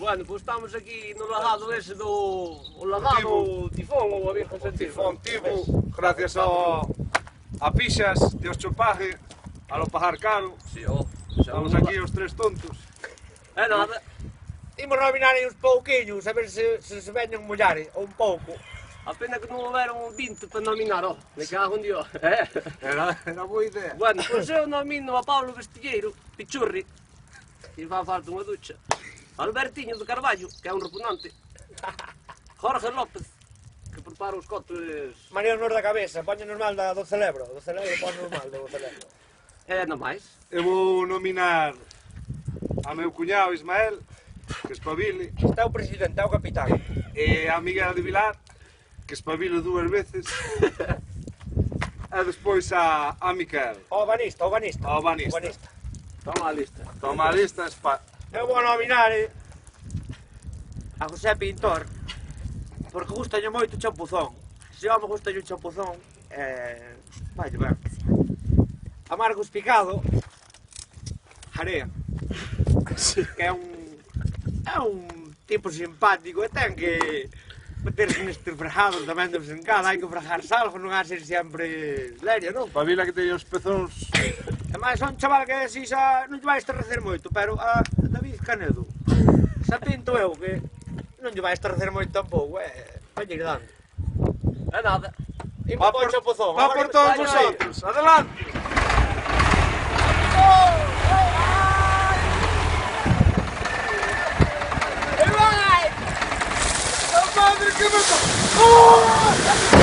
Bueno, pois estamos aquí no lagado ese do... O lagado Tifón ou a Virgen Santísima. Tifón tivo, gracias a pixas de os chopaje, a lo pagar caro. Si, ó. Estamos aquí os tres tontos. É nada. Imos nominar aí uns pouquiños, a ver se veñen mollare, ou un pouco. A pena que non houberon 20 para nominar, ó. Me cago en Dios. Era boa idea. Bueno, pois eu nomino a Pablo Vestilleiro, Pichurri, que fa falta unha ducha. Albertiño de Carballo, que é un repugnante. Jorge López, que prepara os cotes... María Honor da cabeza, poñenos mal do celebro poñenos mal do celebro. E non máis. Eu vou nominar a meu cuñado Ismael, que espabile, Está o presidente, está o capitán. e a Miguel de Vilar, que espabile 2 veces, e despois a Miquel, O banista. o banista. Toma a lista. Toma a lista, Eu vou nominar a José Pintor, porque gustalle moito o champuzón. Se home gustalle o champuzón, vai ben. A Marcos Picado, Jarea, que é un tipo simpático e ten que meterse nestes fregados tamén de vez en cando, hai que fregarse algo, non há ser sempre leria, non? Espabila que teña os pezóns. E máis son chaval que así xa non lle vai estarrecer moito, pero a David Canedo, xa pinto eu que non lle vai estarrecer moito tampouco, vai ir dando. É nada. Imos por champuzón. Va por todos vosotros, adelante. ¡Madre que me... ¡Oh!